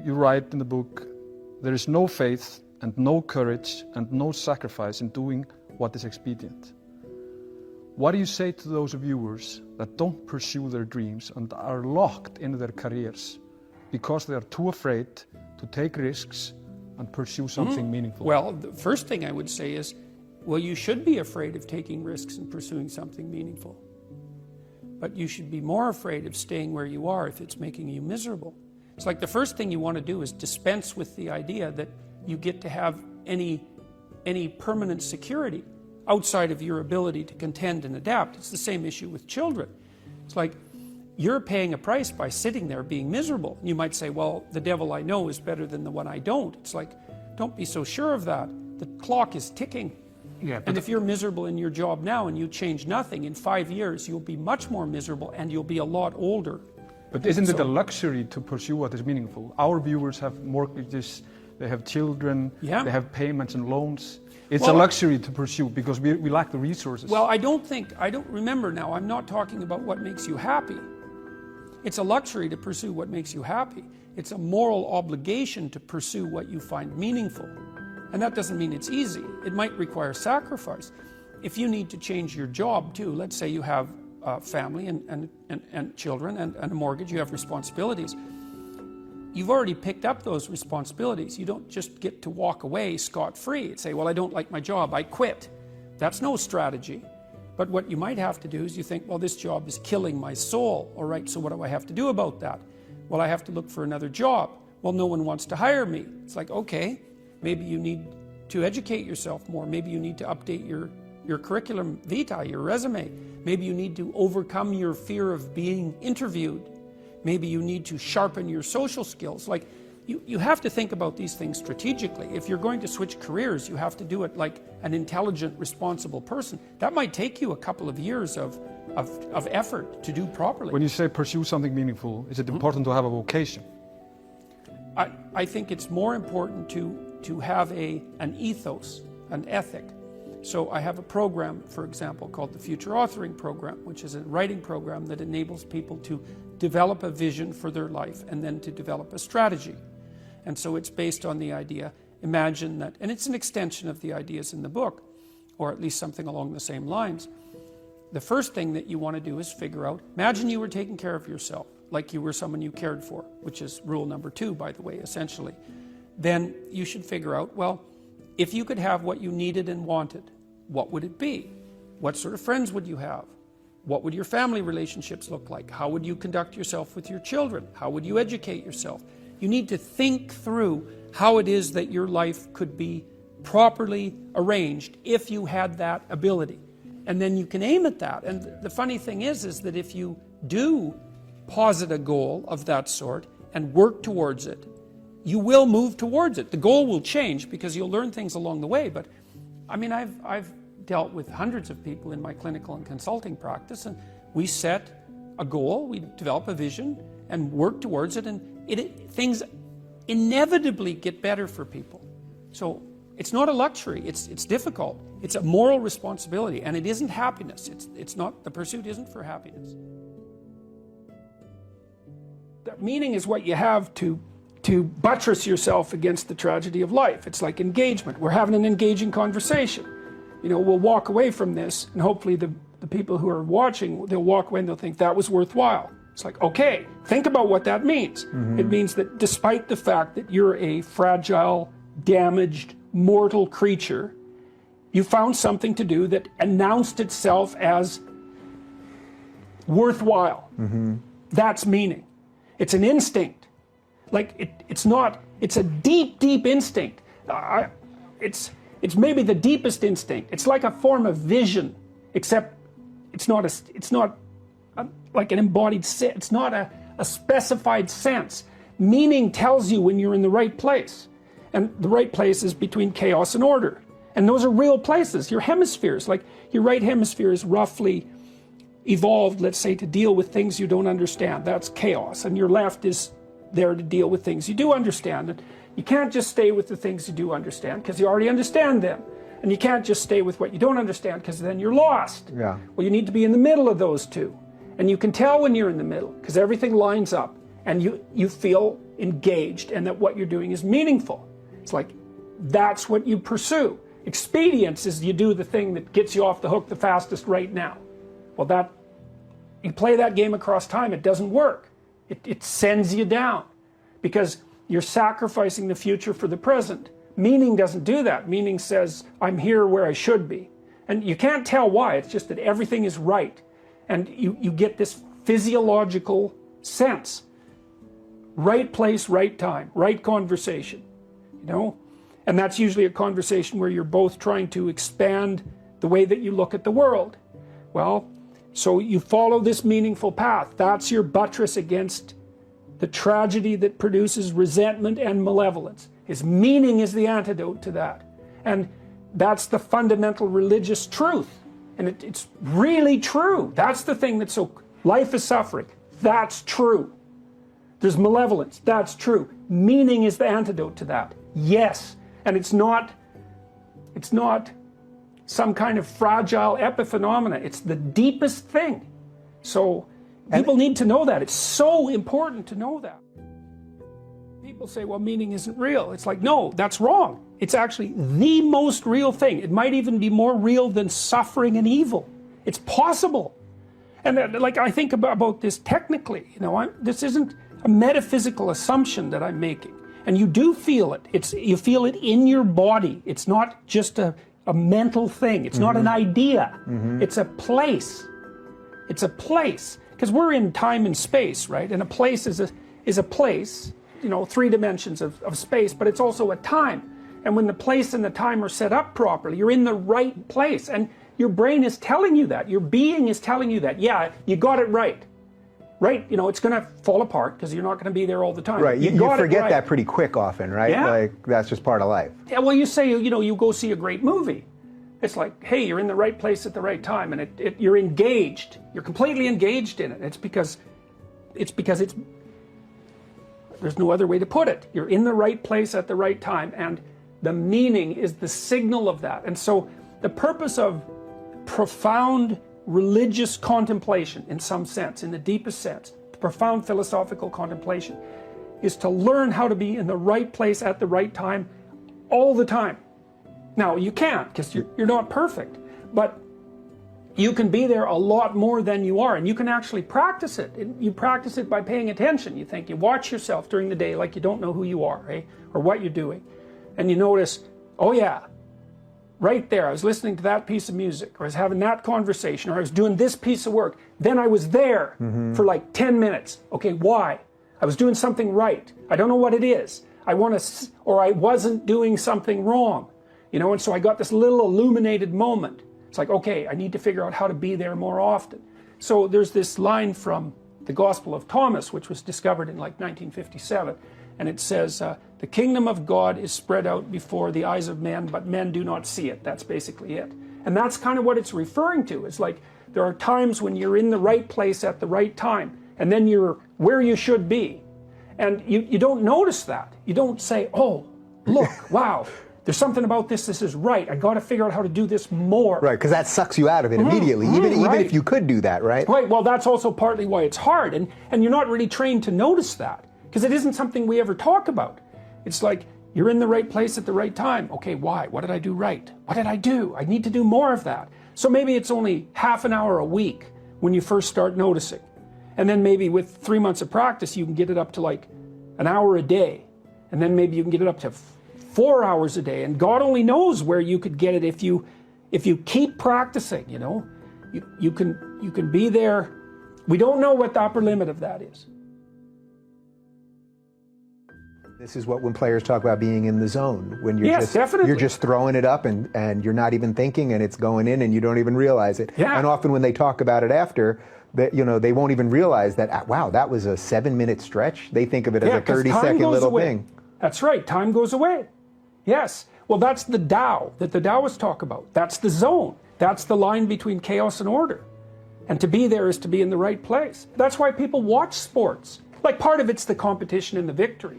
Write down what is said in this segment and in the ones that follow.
you write in the book, there is no faith and no courage and no sacrifice in doing what is expedient. What do you say to those viewers that don't pursue their dreams and are locked in their careers because they are too afraid to take risks and pursue something meaningful? Well, the first thing I would say is, well, you should be afraid of taking risks and pursuing something meaningful. But you should be more afraid of staying where you are if it's making you miserable. It's like the first thing you want to do is dispense with the idea that you get to have any permanent security outside of your ability to contend and adapt. It's the same issue with children. It's like you're paying a price by sitting there being miserable. You might say, well, the devil I know is better than the one I don't. It's like, don't be so sure of that. The clock is ticking. Yeah, and if you're miserable in your job now and you change nothing, in 5 years you'll be much more miserable and you'll be a lot older. But isn't it a luxury to pursue what is meaningful? Our viewers have mortgages, they have children, they have payments and loans. It's a luxury to pursue because we lack the resources. Well, I don't remember now, I'm not talking about what makes you happy. It's a luxury to pursue what makes you happy. It's a moral obligation to pursue what you find meaningful. And that doesn't mean it's easy. It might require sacrifice. If you need to change your job too, let's say you have a family and children and a mortgage, you have responsibilities. You've already picked up those responsibilities. You don't just get to walk away scot-free and say, well, I don't like my job, I quit. That's no strategy. But what you might have to do is you think, well, this job is killing my soul. All right, so what do I have to do about that? Well, I have to look for another job. Well, no one wants to hire me. It's like, okay, maybe you need to educate yourself more. Maybe you need to update your curriculum vitae, your resume. Maybe you need to overcome your fear of being interviewed. Maybe you need to sharpen your social skills. Like, you have to think about these things strategically. If you're going to switch careers, you have to do it like an intelligent, responsible person. That might take you a couple of years of effort to do properly. When you say pursue something meaningful, is it important to have a vocation? I think it's more important to have an ethos, an ethic. So I have a program, for example, called the Future Authoring Program, which is a writing program that enables people to develop a vision for their life and then to develop a strategy. And so it's based on the idea, imagine that, and it's an extension of the ideas in the book, or at least something along the same lines. The first thing that you want to do is figure out, imagine you were taking care of yourself, like you were someone you cared for, which is rule number 2, by the way, essentially. Then you should figure out, well, if you could have what you needed and wanted, what would it be? What sort of friends would you have? What would your family relationships look like? How would you conduct yourself with your children? How would you educate yourself? You need to think through how it is that your life could be properly arranged if you had that ability. And then you can aim at that. And the funny thing is that if you do posit a goal of that sort and work towards it, you will move towards it. The goal will change because you'll learn things along the way. But I mean, I've dealt with hundreds of people in my clinical and consulting practice, and we set a goal, we develop a vision and work towards it, and things inevitably get better for people. So it's not a luxury, it's difficult. It's a moral responsibility, and it isn't happiness. It's not, the pursuit isn't for happiness. The meaning is what you have to buttress yourself against the tragedy of life. It's like engagement. We're having an engaging conversation. You know, we'll walk away from this, and hopefully the people who are watching, they'll walk away and they'll think that was worthwhile. It's like, okay, think about what that means. It means that despite the fact that you're a fragile, damaged, mortal creature, you found something to do that announced itself as worthwhile. That's meaning. It's an instinct. Like, it's a deep, deep instinct. It's maybe the deepest instinct. It's like a form of vision, except it's not like an embodied sense. It's not a specified sense. Meaning tells you when you're in the right place. And the right place is between chaos and order. And those are real places. Your hemispheres, like your right hemisphere is roughly evolved, let's say, to deal with things you don't understand. That's chaos. And your left is there to deal with things you do understand. And you can't just stay with the things you do understand because you already understand them. And you can't just stay with what you don't understand because then you're lost. Yeah. Well, you need to be in the middle of those two. And you can tell when you're in the middle because everything lines up. and you feel engaged and that what you're doing is meaningful. It's like, that's what you pursue. Expedience is you do the thing that gets you off the hook the fastest right now. Well, you play that game across time, it doesn't work. It sends you down because you're sacrificing the future for the present. Meaning doesn't do that. Meaning says, I'm here where I should be. And you can't tell why, it's just that everything is right. And you get this physiological sense. Right place, right time, right conversation, you know? And that's usually a conversation where you're both trying to expand the way that you look at the world. Well, so you follow this meaningful path. That's your buttress against the tragedy that produces resentment and malevolence. His meaning is the antidote to that. And that's the fundamental religious truth. And it's really true. That's the thing that's so... Life is suffering. That's true. There's malevolence. That's true. Meaning is the antidote to that. Yes. And it's not some kind of fragile epiphenomena. It's the deepest thing. So people need to know that. It's so important to know that. People say, well, meaning isn't real. It's like, no, that's wrong. It's actually the most real thing. It might even be more real than suffering and evil. It's possible. And like, I think about this technically, you know, this isn't a metaphysical assumption that I'm making. And you do feel it. You feel it in your body. It's not just a mental thing. It's not an idea. It's a place. It's a place. Because we're in time and space, right? And a place is a place, you know, 3 dimensions of space, but it's also a time. And when the place and the time are set up properly, you're in the right place. And your brain is telling you that. Your being is telling you that. Yeah, you got it right. Right? You know, it's going to fall apart because you're not going to be there all the time. Right. You forget that pretty quick often, right? Yeah. Like, that's just part of life. Yeah, well, you say, you know, you go see a great movie. It's like, hey, you're in the right place at the right time, and you're engaged. You're completely engaged in it. It's because there's no other way to put it. You're in the right place at the right time, and the meaning is the signal of that. And so the purpose of profound religious contemplation, in some sense, in the deepest sense, profound philosophical contemplation, is to learn how to be in the right place at the right time all the time. Now, you can't, because you're not perfect, but you can be there a lot more than you are, and you can actually practice it. You practice it by paying attention. You watch yourself during the day like you don't know who you are, eh? Or what you're doing. And you notice, oh yeah, right there, I was listening to that piece of music, or I was having that conversation, or I was doing this piece of work. Then I was there for like 10 minutes. Okay, why? I was doing something right. I don't know what it is. Or I wasn't doing something wrong. You know, and so I got this little illuminated moment. It's like, okay, I need to figure out how to be there more often. So there's this line from the Gospel of Thomas, which was discovered in like 1957. And it says, the kingdom of God is spread out before the eyes of men, but men do not see it. That's basically it. And that's kind of what it's referring to. It's like there are times when you're in the right place at the right time, and then you're where you should be. And you don't notice that. You don't say, oh, look, wow. There's something about this is right. I got to figure out how to do this more. Right, because that sucks you out of it immediately, even if you could do that, right? Right, well, that's also partly why it's hard, and you're not really trained to notice that, because it isn't something we ever talk about. It's like, you're in the right place at the right time. Okay, why? What did I do right? What did I do? I need to do more of that. So maybe it's only half an hour a week when you first start noticing. And then maybe with 3 months of practice, you can get it up to like an hour a day. And then maybe you can get it up to 4 hours a day, and God only knows where you could get it if you keep practicing. You know, you can be there. We don't know what the upper limit of that is. This is when players talk about being in the zone, when you're definitely. You're just throwing it up and you're not even thinking, and it's going in and you don't even realize it. Yeah. And often when they talk about it after, that, you know, they won't even realize that, wow, that was a 7-minute stretch. They think of it as a 30-second little thing. That's right, time goes away. Yes, well, that's the Tao that the Taoists talk about. That's the zone. That's the line between chaos and order. And to be there is to be in the right place. That's why people watch sports. Like, part of it's the competition and the victory.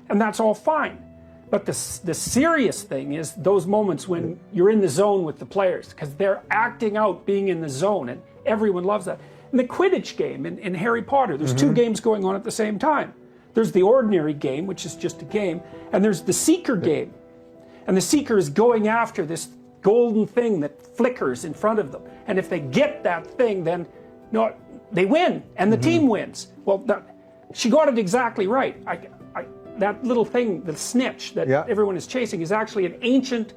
And that's all fine. But the serious thing is those moments when you're in the zone with the players, because they're acting out being in the zone, and everyone loves that. in the Quidditch game in Harry Potter, there's two games going on at the same time. There's the ordinary game, which is just a game, and there's the Seeker game. And the Seeker is going after this golden thing that flickers in front of them. And if they get that thing, then no, they win, and the team wins. Well, she got it exactly right. That little thing, the snitch that everyone is chasing, is actually an ancient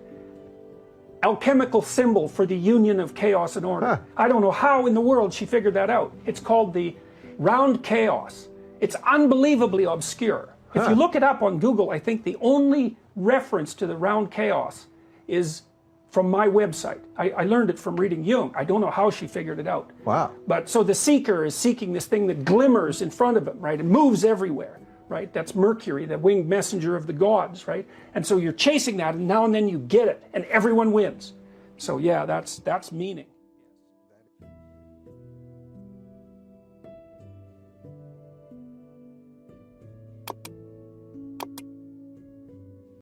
alchemical symbol for the union of chaos and order. I don't know how in the world she figured that out. It's called the round chaos. It's unbelievably obscure. If you look it up on Google, I think the only reference to the round chaos is from my website. I learned it from reading Jung. I don't know how she figured it out. Wow. But so the seeker is seeking this thing that glimmers in front of him, right? It moves everywhere, right? That's Mercury, the winged messenger of the gods, right? And so you're chasing that, and now and then you get it, and everyone wins. So yeah, that's meaning.